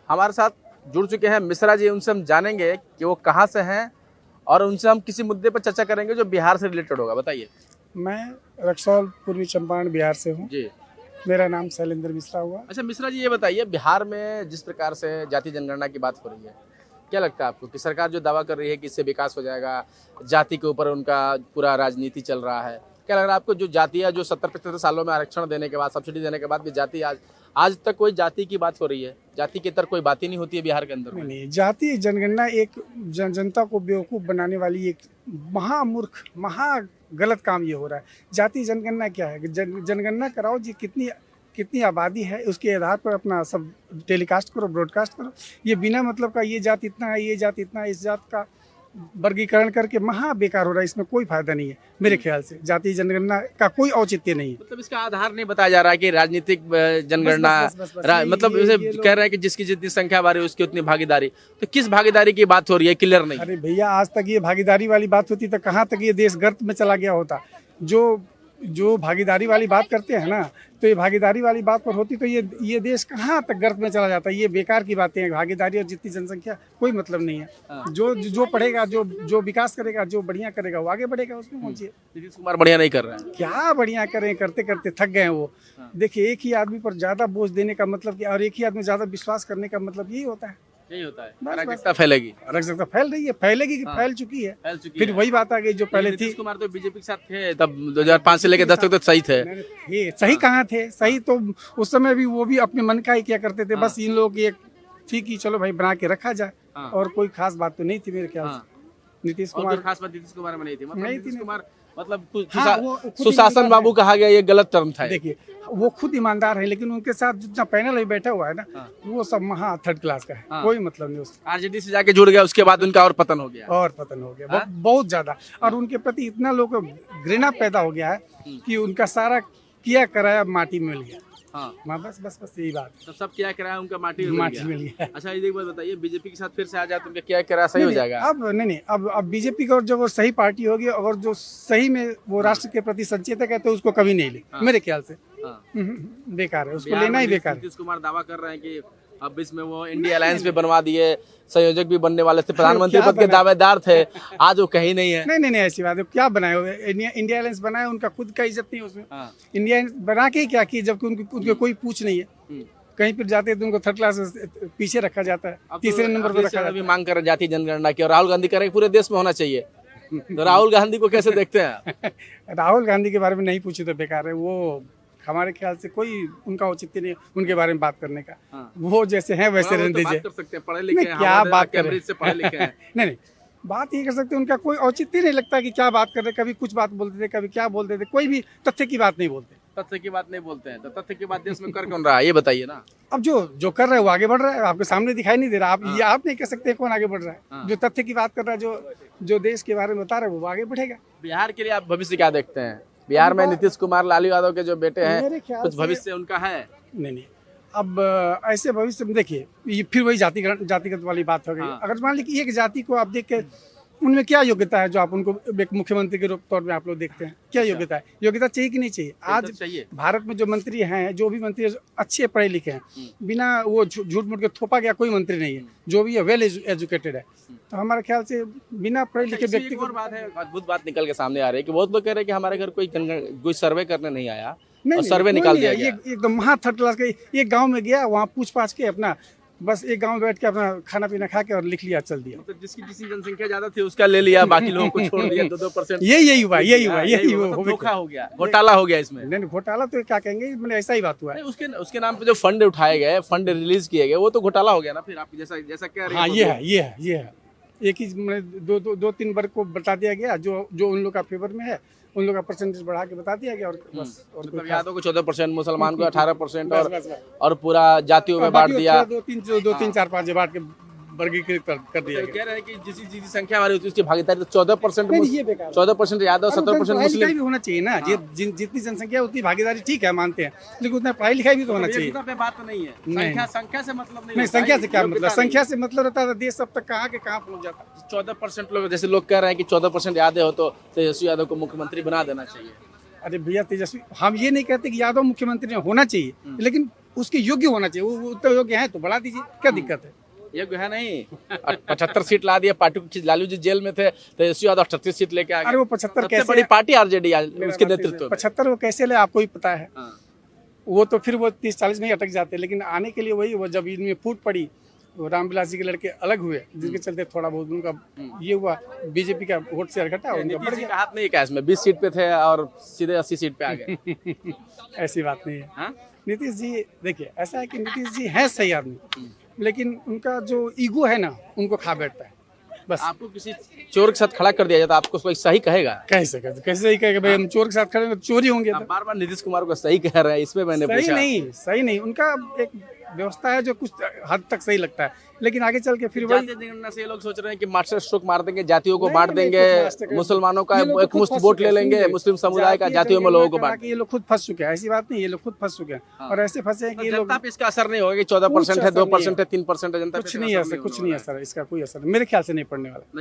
हमारे साथ जुड़ चुके हैं मिश्रा जी। उनसे हम जानेंगे कि वो कहाँ से हैं और उनसे हम किसी मुद्दे पर चर्चा करेंगे जो बिहार से रिलेटेड होगा। बताइए। मैं रक्सौल पूर्वी चंपारण बिहार से हूँ। जी। मेरा नाम शैलेंद्र मिश्रा हुआ। अच्छा मिश्रा जी, ये बताइए बिहार में जिस प्रकार से जाति जनगणना की बात हो रही है, क्या लगता है आपको कि सरकार जो दावा कर रही है कि इससे विकास हो जाएगा, जाति के ऊपर उनका पूरा राजनीति चल रहा है, क्या लग रहा है आपको जो जाति है, जो 70-75 सालों में आरक्षण देने के बाद, सब्सिडी देने के बाद भी जाति आज तक कोई जाति की बात हो रही है? जाति के तरफ कोई बात ही नहीं होती है बिहार के अंदर? नहीं, जाति जनगणना एक जनता को बेवकूफ़ बनाने वाली एक महामूर्ख गलत काम ये हो रहा है। जाति जनगणना क्या है? जनगणना कराओ जी, कितनी आबादी है उसके आधार पर अपना सब टेलीकास्ट करो, ब्रॉडकास्ट करो। ये बिना मतलब का ये जात इतना है, ये जात इतना है, इस जात का वर्गीकरण करके महा बेकार हो रहा है। इसमें कोई फायदा नहीं है मेरे ख्याल से। जाति जनगणना का कोई औचित्य नहीं है। मतलब इसका आधार नहीं बताया जा रहा है कि राजनीतिक जनगणना मतलब कह रहे हैं कि जिसकी जितनी संख्या बारी उसकी उतनी भागीदारी। तो किस भागीदारी की बात हो रही है, क्लियर नहीं। अरे भैया, आज तक ये भागीदारी वाली बात होती तो कहाँ तक ये देश गर्त में चला गया होता। जो भागीदारी वाली बात करते हैं ना, तो ये भागीदारी वाली बात पर होती तो ये देश कहाँ तक गर्त में चला जाता। ये बेकार की बातें हैं। भागीदारी और जितनी जनसंख्या कोई मतलब नहीं है। जो पढ़ेगा, जो विकास करेगा, जो बढ़िया करेगा वो आगे बढ़ेगा। उसमें पहुंचिए। नीतीश कुमार बढ़िया नहीं कर रहे हैं। क्या बढ़िया करें, करते करते थक गए हैं वो। देखिए, एक ही आदमी पर ज्यादा बोझ देने का मतलब और एक ही आदमी ज्यादा विश्वास करने का मतलब यही होता है। यही होता है। अराजकता फैलेगी। अराजकता फैल रही है, फैलेगी कि फैल चुकी है। फिर वही बात आ गई जो पहले थी। नीतीश कुमार तो बीजेपी के साथ थे तब 2005 से लेकर 10 तक तो सही थे। ये सही कहाँ थे? सही तो उस समय भी वो भी अपने मन का ही क्या करते थे। बस इन लोगों की एक थी कि चलो भाई बना के रखा जाए, और कोई खास बात तो नहीं थी मेरे ख्याल से। नीतीश कुमार खास बात नीतीश कुमार में नहीं थी। मतलब नीतीश कुमार मतलब वो सुशासन बाबू कहा गया, ये गलत टर्म था। देखिए, वो खुद ईमानदार है, लेकिन उनके साथ जितना पैनल अभी बैठा हुआ है ना, वो सब महा थर्ड क्लास का है। कोई मतलब नहीं उसका। आरजेडी से जाके जुड़ गया, उसके बाद उनका और पतन हो गया। बहुत ज्यादा। और उनके प्रति इतना लोग घृणा पैदा हो गया है कि उनका सारा किया कराया माटी में मिल गया। बस यही बात। तो सब क्या कराया उनका माटी में मिल गया। अच्छा, एक बात बताइए, बीजेपी के साथ फिर से आ जाए तो उनका क्या कराया सही हो जाएगा? अब नहीं, अब बीजेपी का जो सही पार्टी होगी और जो सही में वो राष्ट्र के प्रति संचेतक है, तो उसको कभी नहीं ले। मेरे ख्याल से बेकार है, उसको लेना ही बेकार है। नीतीश कुमार दावा कर रहे हैं कि अब इसमें वो इंडिया अलायंस भी बनवा दिए, संयोजक भी बनने वाले थे, प्रधानमंत्री पद के दावेदार थे, आज वो कहीं नहीं है। नहीं, ऐसी बात है। क्या बनाए हुए? इंडिया अलायंस बनाया, उनका खुद का इज्जत नहीं उसमें। इंडिया बना के ही क्या किया, जबकि उनके कोई पूछ नहीं है। कहीं पर जाते हैं तो उनको थर्ड क्लास पीछे रखा जाता है, तीसरे नंबर पर रखा जाता है। मांग कर जाति जनगणना की, और राहुल गांधी करें पूरे देश में होना चाहिए। तो राहुल गांधी को कैसे देखते हैं? राहुल गांधी के बारे में नहीं पूछे तो बेकार है। वो हमारे ख्याल से कोई उनका औचित्य नहीं उनके बारे में बात करने का। वो जैसे हैं वैसे रहने दीजिए। कर सकते हैं, पढ़े लिखे हैं, क्या बात कर रहे हैं। नहीं, बात ये कर सकते हैं। उनका कोई औचित्य नहीं लगता कि क्या बात कर रहे। कभी कुछ बात बोलते थे, कभी क्या बोलते थे। कोई भी तथ्य की बात नहीं बोलते। तथ्य की बात नहीं बोलते हैं, तो तथ्य की बात देश में कर कौन रहा है, ये बताइए ना। अब जो कर रहा है वो आगे बढ़ रहा है, आपके सामने दिखाई नहीं दे रहा। आप नहीं कह सकते कौन आगे बढ़ रहा है। जो तथ्य की बात कर रहा है, जो देश के बारे में बता रहा है, वो आगे बढ़ेगा। बिहार के लिए आप भविष्य क्या देखते हैं? बिहार में नीतीश कुमार, लालू यादव के जो बेटे हैं, कुछ भविष्य उनका है? नहीं, अब ऐसे भविष्य में देखिए, ये फिर वही जातिगत वाली बात हो गई। अगर मान लीजिए एक जाति को आप देख के, उनमें क्या योग्यता है जो आप उनको एक मुख्यमंत्री के तौर में आप लोग देखते हैं? क्या योग्यता है? योग्यता चाहिए कि नहीं चाहिए? आज भारत में जो मंत्री हैं, जो भी मंत्री अच्छे पढ़े लिखे हैं, बिना वो झूठ मूठ के थोपा गया कोई मंत्री नहीं है। जो भी है वेल एजुकेटेड है। तो हमारे ख्याल से बिना पढ़े लिखे व्यक्ति को बात है, अद्भुत बात निकल के सामने आ रही है कि बहुत लोग कह रहे हैं कि हमारे घर कोई सर्वे करने नहीं आया, और सर्वे निकाल दिया गया। एकदम महा थर्ड क्लास का। एक गाँव में गया, वहाँ पूछ पाछ के अपना बस एक गांव में बैठ के अपना खाना पीना खा के और लिख लिया, चल दिया। मतलब जिसकी जनसंख्या ज्यादा थी उसका ले लिया, बाकी लोगों को छोड़ दिया। 2% यही हुआ। धोखा हो गया, घोटाला हो गया इसमें। नहीं, घोटाला तो क्या कहेंगे, मैंने ऐसा ही बात हुआ है। उसके नाम पे जो फंड उठाए गए, फंड रिलीज किए गए, वो तो घोटाला हो गया ना। फिर आप जैसा कह रहे हैं। ये है। एक ही दो तीन वर्ग को बता दिया गया, जो उन लोग का फेवर में है, उन लोग का परसेंटेज बढ़ा के बता दिया गया। और बस और यादव को 14%, मुसलमान को 18%, और पूरा जातियों में बांट दिया। दो तीन चार पाँच बांट के वर्गीकृत कर दिया गया। कह रहे हैं कि जिस संख्या वाली होती है उसकी भागीदारी तो 14% यादव, 17% मुस्लिम भी होना चाहिए ना। जितनी जनसंख्या उतनी भागीदारी, ठीक है, मानते हैं, लेकिन उतना पढ़ाई लिखाई भी तो होना चाहिए। बात तो नहीं है, संख्या से मतलब नहीं। संख्या से क्या मतलब? संख्या से मतलब रहता है देश अब तक कहाँ के कहाँ पहुँच जाता। 14% लोग, जैसे लोग कह रहे हैं कि 14% यादव हो तो तेजस्वी यादव को मुख्यमंत्री बना देना चाहिए। अरे भैया, तेजस्वी, हम ये नहीं कहते कि यादव मुख्यमंत्री होना चाहिए, लेकिन उसके योग्य होना चाहिए। वो तो योग्य है तो बढ़ा दीजिए, क्या दिक्कत है? योग्य है नहीं। 75 सीट ला दिया पार्टी को। लालू जी जेल में थे, तेजस्वी यादव 38 सीट लेके आ अरे गए। वो 75 सबसे कैसे बड़ी पार्टी आरजेडी उसके नेतृत्व में। 75 वो कैसे ले आपको ही पता है। हाँ। वो तो फिर वो 30-40 में ही अटक जाते, लेकिन आने के लिए वही वो जब इनमें फूट पड़ी, वो रामविलास जी के लड़के अलग हुए, जिसके चलते थोड़ा बहुत उनका ये हुआ, बीजेपी का वोट शेयर घटा, उनका बढ़ नीतीश जी गया। का हाथ नहीं क्या इसमें? 20 सीट पे थे और सीधे 80 सीट पे आ गए। ऐसी बात नहीं है। हाँ? नीतीश जी देखिए, ऐसा है कि नीतीश जी है सही आदमी, लेकिन उनका जो ईगो है ना, उनको खा बैठता है बस। आपको किसी चोर के साथ खड़ा कर दिया जाता, आपको कोई सही कहेगा? कैसे सही कहेगा भाई, हम चोर के साथ खड़े हैं तो चोरी होंगे। आप बार बार नीतीश कुमार को सही कह रहे हैं, इसमें मैंने पूछा। सही नहीं, उनका एक व्यवस्था है जो कुछ हद तक सही लगता है, लेकिन आगे चल के फिर वही जातीय जनगणना से ये लोग सोच रहे हैं कि मास्टर स्ट्रोक मार देंगे, जातियों को नहीं, बांट नहीं, देंगे, कुछ मास्टर का- मुसलमानों का ये लोग तो एक खुद मुश्त फंस वोट चुके ले हैं, लेंगे, समझे? मुस्लिम समुदाय का, जातीय जातियों में जनगणना लोगों को करा बांट के ये लोग खुद फंस चुके हैं। ऐसी बात नहीं, ये लोग खुद फंस चुके हैं और ऐसे फंसे हैं कि ये लोग जनता पे इसका असर नहीं होगा कि 14% है, 2% है, 3% है, जनता पे कुछ इसका नहीं असर असर, कुछ होने नहीं वाला है। असर, इसका कोई असर मेरे ख्याल से नहीं पड़ने वाला। नहीं